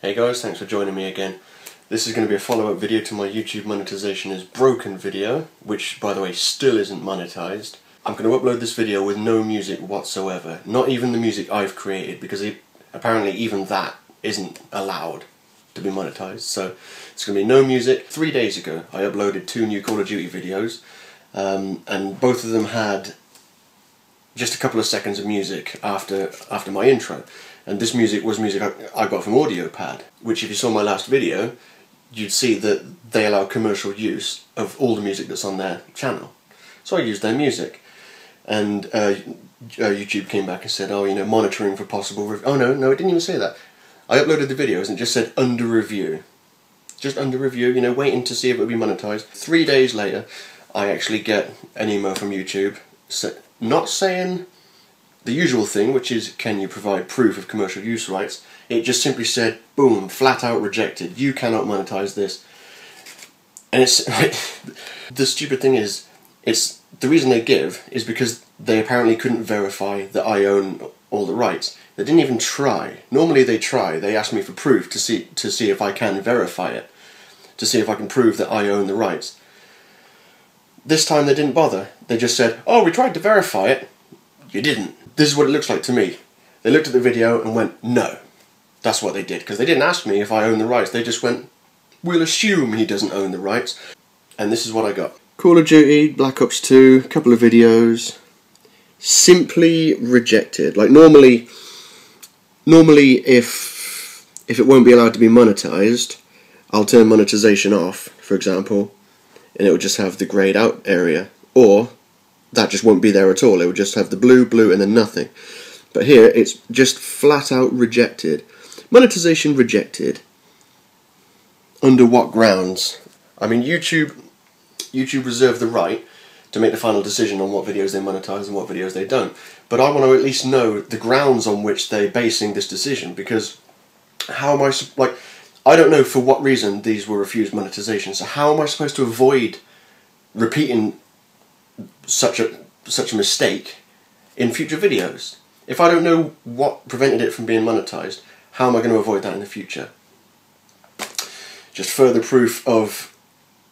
Hey guys, thanks for joining me again. This is going to be a follow-up video to my YouTube monetization is broken video, which by the way still isn't monetized. I'm going to upload this video with no music whatsoever, not even the music I've created, because apparently even that isn't allowed to be monetized. So it's going to be no music. 3 days ago I uploaded 2 new Call of Duty videos, and both of them had just a couple of seconds of music after my intro. And this music was music I got from AudioPad, which if you saw my last video, you'd see that they allow commercial use of all the music that's on their channel. So I used their music. And YouTube came back and said, oh, you know, monitoring for possible review. Oh no, it didn't even say that. I uploaded the videos and it just said under review. Just under review, you know, waiting to see if it would be monetized. 3 days later, I actually get an email from YouTube, not saying the usual thing, which is, can you provide proof of commercial use rights? It just simply said, boom, flat out rejected. You cannot monetize this. And it's the stupid thing is, it's the reason they give is because they apparently couldn't verify that I own all the rights. They didn't even try. Normally they try. They ask me for proof to see if I can verify it, to see if I can prove that I own the rights. This time they didn't bother. They just said, oh, we tried to verify it. You didn't. This is what it looks like to me. They looked at the video and went, no. That's what they did, because they didn't ask me if I own the rights. They just went, we'll assume he doesn't own the rights. And this is what I got. Call of Duty, Black Ops 2, a couple of videos. Simply rejected. Like normally if it won't be allowed to be monetized, I'll turn monetization off, for example, and it will just have the grayed out area. Or that just won't be there at all. It will just have the blue, and then nothing. But here, it's just flat out rejected. Monetization rejected. Under what grounds? I mean, YouTube reserve the right to make the final decision on what videos they monetize and what videos they don't. But I want to at least know the grounds on which they're basing this decision, because how am I, like, I don't know for what reason these were refused monetization, so how am I supposed to avoid repeating such a mistake in future videos? If I don't know what prevented it from being monetized, how am I going to avoid that in the future? Just further proof of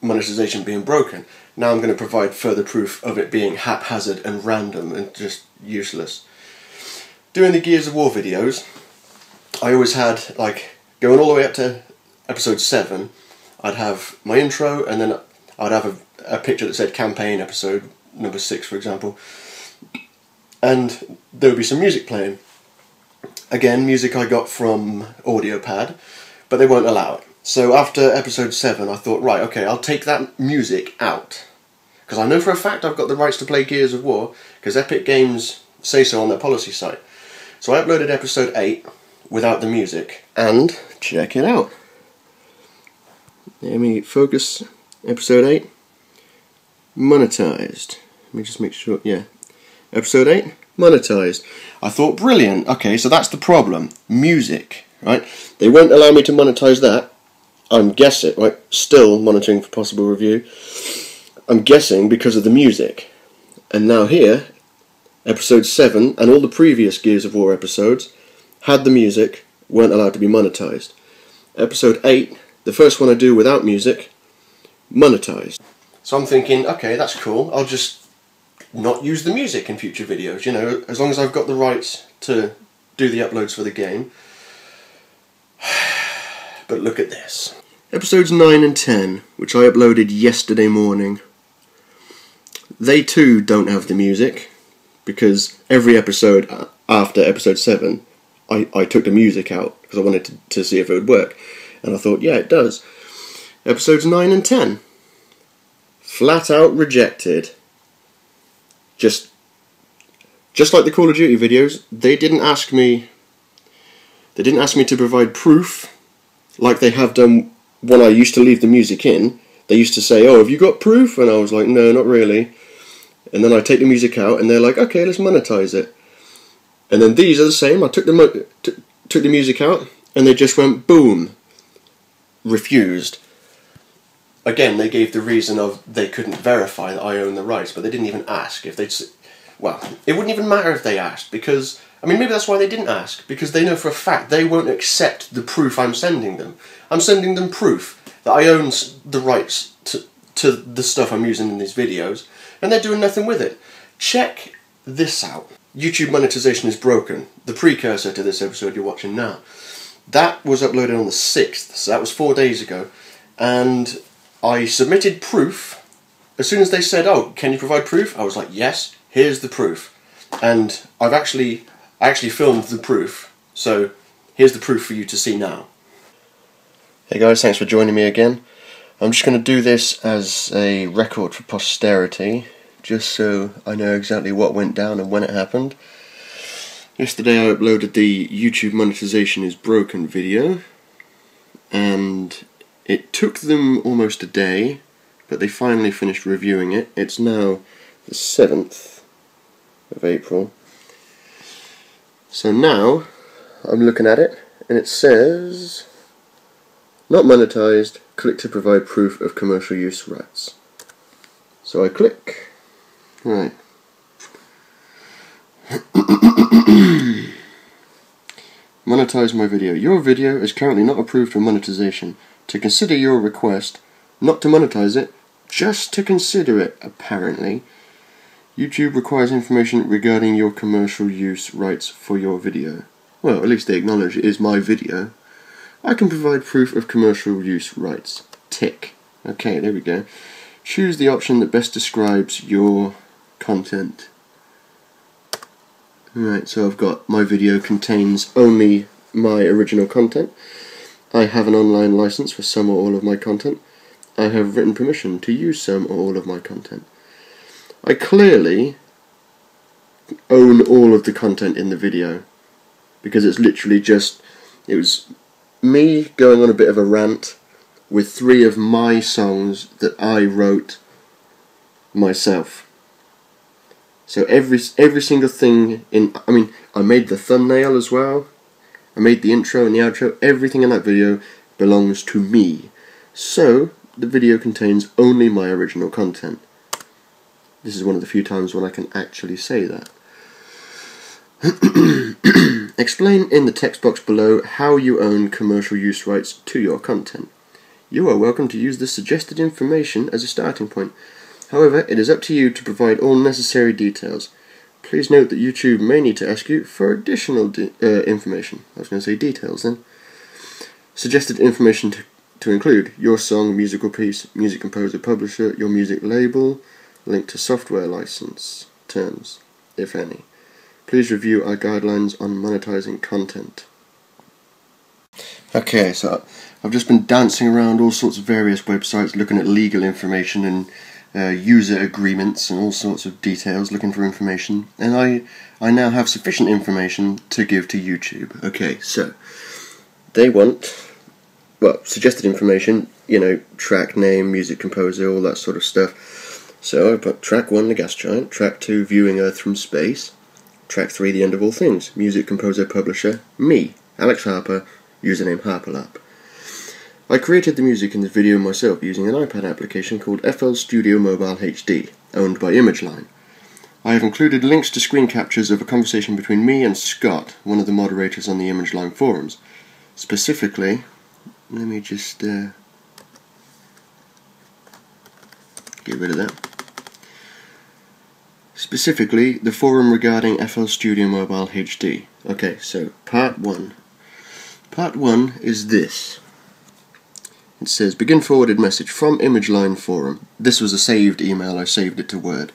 monetization being broken. Now I'm going to provide further proof of it being haphazard and random and just useless. Doing the Gears of War videos, I always had, like, going all the way up to episode 7, I'd have my intro, and then I'd have a picture that said campaign episode number 6, for example, and there would be some music playing. Again, music I got from AudioPad, but they won't allow it. So after episode 7 I thought, right, okay, I'll take that music out, because I know for a fact I've got the rights to play Gears of War, because Epic Games say so on their policy site. So I uploaded episode 8 without the music, and check it out. Let me focus. Episode 8 monetized. Let me just make sure, yeah. Episode 8 monetized. I thought, brilliant, okay, so that's the problem. Music, right? They won't allow me to monetize that. I'm guessing, right, still monitoring for possible review. I'm guessing because of the music. And now here, episode 7 and all the previous Gears of War episodes had the music, weren't allowed to be monetized. Episode 8, the first one I do without music, monetized. So I'm thinking, okay, that's cool, I'll just not use the music in future videos, you know, as long as I've got the rights to do the uploads for the game. But look at this. Episodes 9 and 10, which I uploaded yesterday morning, they too don't have the music, because every episode after episode 7, I took the music out, because I wanted to see if it would work. And I thought, yeah, it does. Episodes 9 and 10. Flat out rejected. Just like the Call of Duty videos, they didn't ask me to provide proof like they have done when I used to leave the music in. They used to say, oh, have you got proof? And I was like, no, not really. And then I take the music out and they're like, okay, let's monetize it. And then these are the same. I took the music out and they just went, boom, refused. Again, they gave the reason of they couldn't verify that I own the rights, but they didn't even ask. If they'd, well, it wouldn't even matter if they asked, because, I mean, maybe that's why they didn't ask, because they know for a fact they won't accept the proof I'm sending them. I'm sending them proof that I own the rights to the stuff I'm using in these videos, and they're doing nothing with it. Check this out. YouTube monetization is broken. The precursor to this episode you're watching now. That was uploaded on the 6th, so that was 4 days ago, and I submitted proof. As soon as they said, oh, can you provide proof? I was like, yes, here's the proof. And I actually filmed the proof, so here's the proof for you to see now. Hey guys, thanks for joining me again. I'm just going to do this as a record for posterity, just so I know exactly what went down and when it happened. Yesterday I uploaded the YouTube monetization is broken video, and it took them almost a day, but they finally finished reviewing it. It's now the 7th of April. So now I'm looking at it and it says not monetized, click to provide proof of commercial use rights. So I click. Right. Monetize my video. Your video is currently not approved for monetization. To consider your request, not to monetize it, just to consider it, apparently, YouTube requires information regarding your commercial use rights for your video. Well, at least they acknowledge it is my video. I can provide proof of commercial use rights. Tick. Okay, there we go. Choose the option that best describes your content. Right, so I've got my video contains only my original content. I have an online license for some or all of my content. I have written permission to use some or all of my content. I clearly own all of the content in the video, because it's literally just, it was me going on a bit of a rant with 3 of my songs that I wrote myself. So every single thing in, I mean, I made the thumbnail as well, I made the intro and the outro, everything in that video belongs to me. So the video contains only my original content. This is one of the few times when I can actually say that. Explain in the text box below how you own commercial use rights to your content. You are welcome to use the suggested information as a starting point. However, it is up to you to provide all necessary details. Please note that YouTube may need to ask you for additional information. I was going to say details then. Suggested information to include your song, musical piece, music composer, publisher, your music label, link to software license, terms, if any. Please review our guidelines on monetizing content. Okay, so I've just been dancing around all sorts of various websites looking at legal information and user agreements and all sorts of details, looking for information, and I now have sufficient information to give to YouTube. Okay, so they want, well, suggested information, you know, track name, music composer, all that sort of stuff. So I put track 1, The Gas Giant, track 2, Viewing Earth from Space, track 3, The End of All Things, music composer, publisher, me, Alex Harper, username Harperlarp. I created the music in this video myself using an iPad application called FL Studio Mobile HD, owned by ImageLine. I have included links to screen captures of a conversation between me and Scott, one of the moderators on the ImageLine forums. Specifically, let me just get rid of that. Specifically, the forum regarding FL Studio Mobile HD. Okay, so part 1. Part 1 is this. It says, begin forwarded message from ImageLine forum. This was a saved email, I saved it to Word.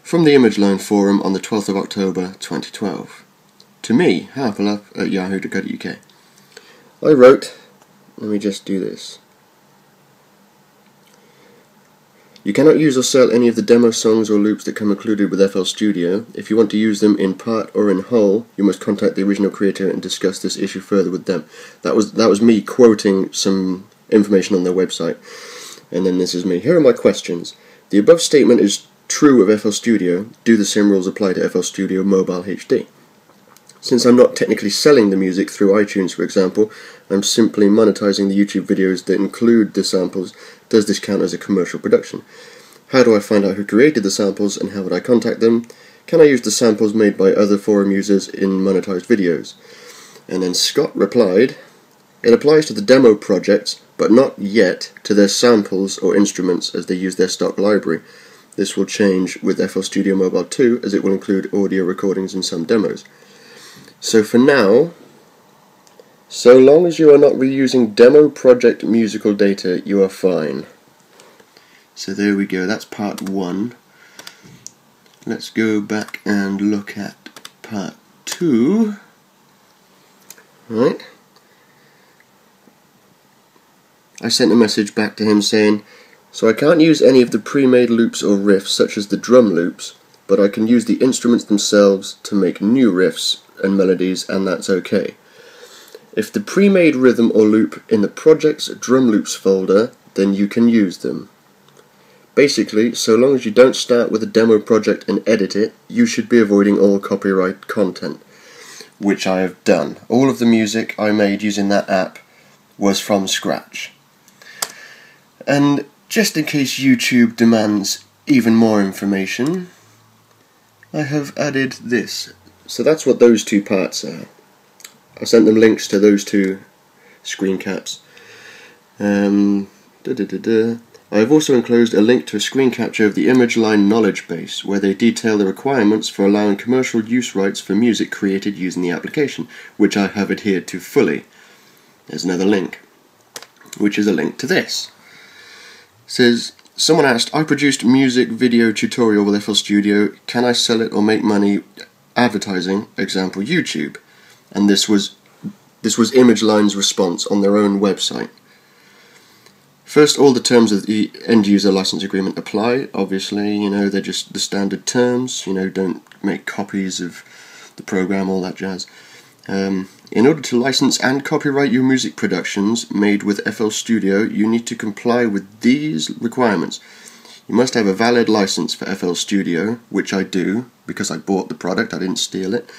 From the ImageLine forum on the 12th of October 2012. To me, Harperlarp at yahoo.co.uk. I wrote, let me just do this. You cannot use or sell any of the demo songs or loops that come included with FL Studio. If you want to use them in part or in whole, you must contact the original creator and discuss this issue further with them. That was me quoting some information on their website. And then this is me. Here are my questions. The above statement is true of FL Studio. Do the same rules apply to FL Studio Mobile HD? Since I'm not technically selling the music through iTunes, for example, I'm simply monetizing the YouTube videos that include the samples. Does this count as a commercial production? How do I find out who created the samples and how would I contact them? can I use the samples made by other forum users in monetized videos? And then Scott replied, it applies to the demo projects, but not yet to their samples or instruments as they use their stock library. This will change with FL Studio Mobile 2 as it will include audio recordings in some demos. So for now, so long as you are not reusing demo project musical data, you are fine. So there we go, that's part 1. Let's go back and look at part 2. Right. I sent a message back to him saying, so I can't use any of the pre-made loops or riffs such as the drum loops, but I can use the instruments themselves to make new riffs and melodies, and that's okay. If the pre-made rhythm or loop in the project's drum loops folder, then you can use them. Basically, so long as you don't start with a demo project and edit it, you should be avoiding all copyright content, which I have done. All of the music I made using that app was from scratch. And just in case YouTube demands even more information, I have added this. So that's what those 2 parts are. I sent them links to those 2 screen caps. I have also enclosed a link to a screen capture of the image line knowledge base, where they detail the requirements for allowing commercial use rights for music created using the application, which I have adhered to fully. There's another link, which is a link to this. It says, someone asked, I produced music video tutorial with FL Studio, can I sell it or make money advertising, example YouTube? And this was Image Line's response on their own website. First, all the terms of the end-user license agreement apply. Obviously, you know, they're just the standard terms. You know, don't make copies of the program, all that jazz. In order to license and copyright your music productions made with FL Studio, you need to comply with these requirements. You must have a valid license for FL Studio, which I do, because I bought the product, I didn't steal it.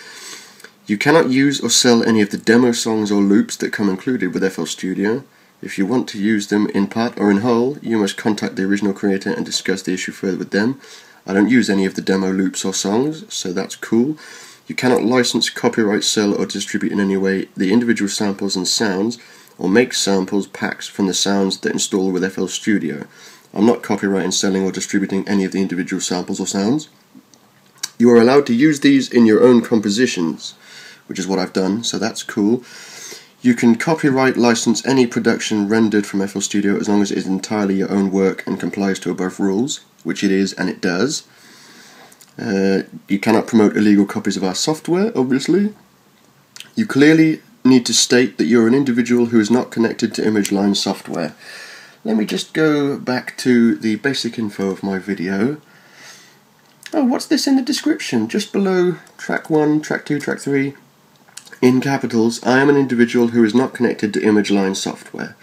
You cannot use or sell any of the demo songs or loops that come included with FL Studio. If you want to use them in part or in whole, you must contact the original creator and discuss the issue further with them. I don't use any of the demo loops or songs, so that's cool. You cannot license, copyright, sell or distribute in any way the individual samples and sounds, or make samples packs from the sounds that install with FL Studio. I'm not copyrighting, selling or distributing any of the individual samples or sounds. You are allowed to use these in your own compositions, which is what I've done, so that's cool. You can copyright license any production rendered from FL Studio as long as it is entirely your own work and complies to above rules, which it is and it does. You cannot promote illegal copies of our software, obviously. You clearly need to state that you're an individual who is not connected to Image Line software. Let me just go back to the basic info of my video. Oh, what's this in the description? Just below track 1, track 2, track 3. In capitals, I am an individual who is not connected to Image Line software.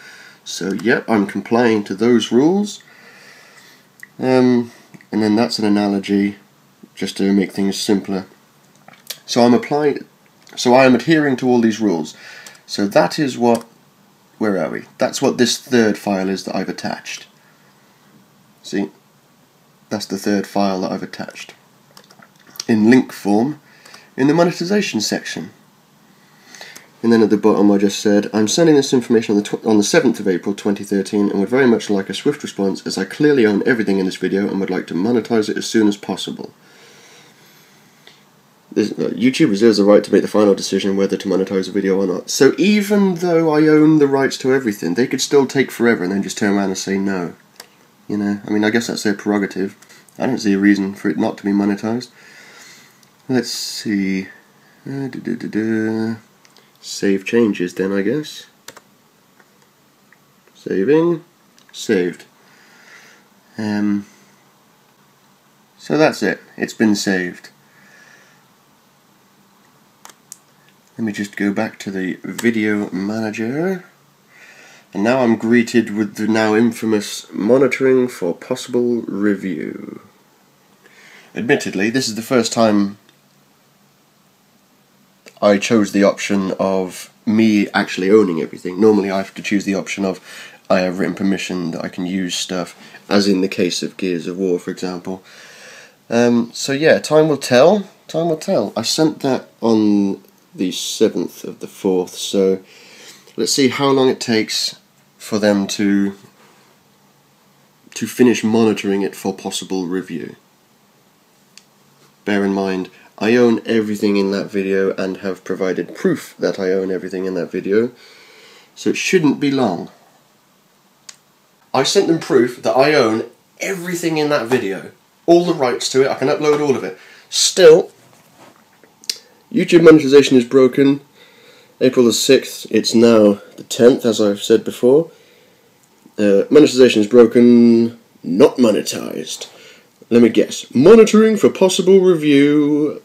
So, yep, I'm complying to those rules. And then that's an analogy, just to make things simpler. So I am adhering to all these rules. So that is what, where are we? That's what this third file is that I've attached. See? That's the third file that I've attached. In link form, in the monetization section. And then at the bottom I just said, I'm sending this information on the 7th of April 2013 and would very much like a swift response as I clearly own everything in this video and would like to monetize it as soon as possible. YouTube reserves the right to make the final decision whether to monetize a video or not. So even though I own the rights to everything, they could still take forever and then just turn around and say no. You know, I mean, I guess that's their prerogative. I don't see a reason for it not to be monetized. Let's see. Save changes then, I guess. Saving. Saved. So that's it. It's been saved. Let me just go back to the video manager. And now I'm greeted with the now infamous monitoring for possible review. Admittedly, this is the first time I chose the option of me actually owning everything. Normally I have to choose the option of I have written permission that I can use stuff, as in the case of Gears of War, for example. So yeah, time will tell. Time will tell. I sent that on the 7th of the 4th, so let's see how long it takes for them to finish monitoring it for possible review. Bear in mind, I own everything in that video and have provided proof that I own everything in that video, so it shouldn't be long. I sent them proof that I own everything in that video, all the rights to it, I can upload all of it. Still, YouTube monetization is broken. April the 6th, it's now the 10th, as I've said before. Monetization is broken, not monetized. Let me guess. Monitoring for possible review.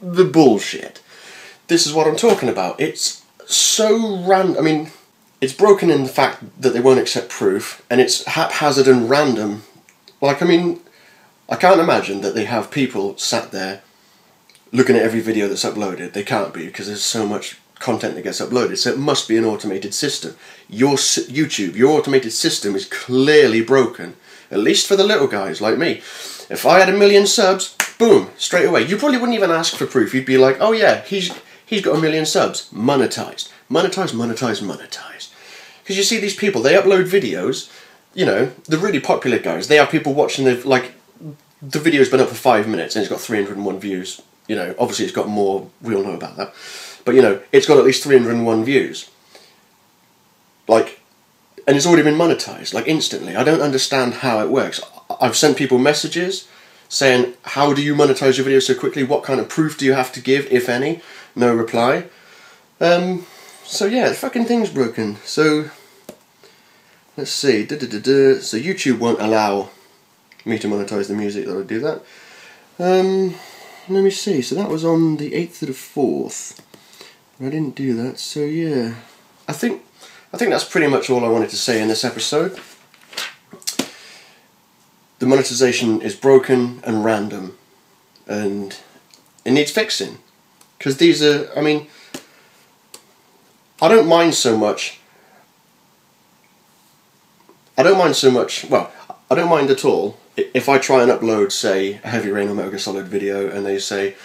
The bullshit. This is what I'm talking about. It's so random. I mean, it's broken in the fact that they won't accept proof, and it's haphazard and random. Like, I mean, I can't imagine that they have people sat there looking at every video that's uploaded. They can't be, because there's so much content that gets uploaded, so it must be an automated system. Your YouTube, your automated system is clearly broken, at least for the little guys like me. If I had 1 million subs, boom, straight away. You probably wouldn't even ask for proof. You'd be like, oh yeah, he's got 1 million subs, monetized. Monetized, monetized, monetized. Because you see these people, they upload videos, you know, the really popular guys, they have people watching the video's been up for 5 minutes and it's got 301 views. You know, obviously it's got more, we all know about that. But, you know, it's got at least 301 views. Like, and it's already been monetized, like, instantly. I don't understand how it works. I've sent people messages saying, how do you monetize your video so quickly? What kind of proof do you have to give, if any? No reply. So, yeah, the fucking thing's broken. So, let's see. So, YouTube won't allow me to monetize the music that would do that. Let me see, so that was on the 8th of the 4th. I didn't do that, so yeah. I think that's pretty much all I wanted to say in this episode. The monetization is broken and random, and it needs fixing. Because these are, I mean, I don't mind so much, well, I don't mind at all if I try and upload, say, a Heavy Rain or Metal Gear Solid video, and they say,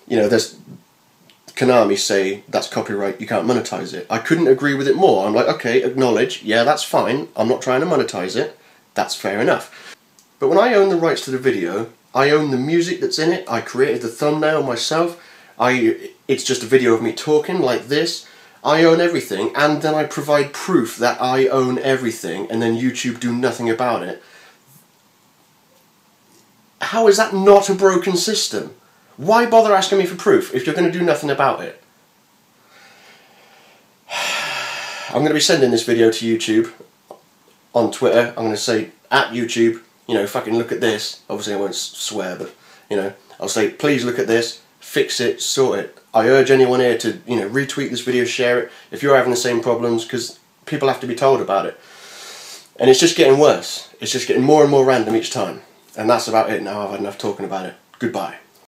you know, Konami say that's copyright, you can't monetize it. I couldn't agree with it more. I'm like, okay, acknowledge, yeah, that's fine, I'm not trying to monetize it, that's fair enough. But when I own the rights to the video, I own the music that's in it, I created the thumbnail myself, it's just a video of me talking like this, I own everything, and then I provide proof that I own everything, and then YouTube do nothing about it. How is that not a broken system? Why bother asking me for proof if you're going to do nothing about it? I'm going to be sending this video to YouTube on Twitter. I'm going to say, at YouTube, you know, fucking look at this. Obviously I won't swear, but, you know, I'll say, please look at this, fix it, sort it. I urge anyone here to, you know, retweet this video, share it, if you're having the same problems, because people have to be told about it. And it's just getting worse. It's just getting more and more random each time. And that's about it now. I've had enough talking about it. Goodbye.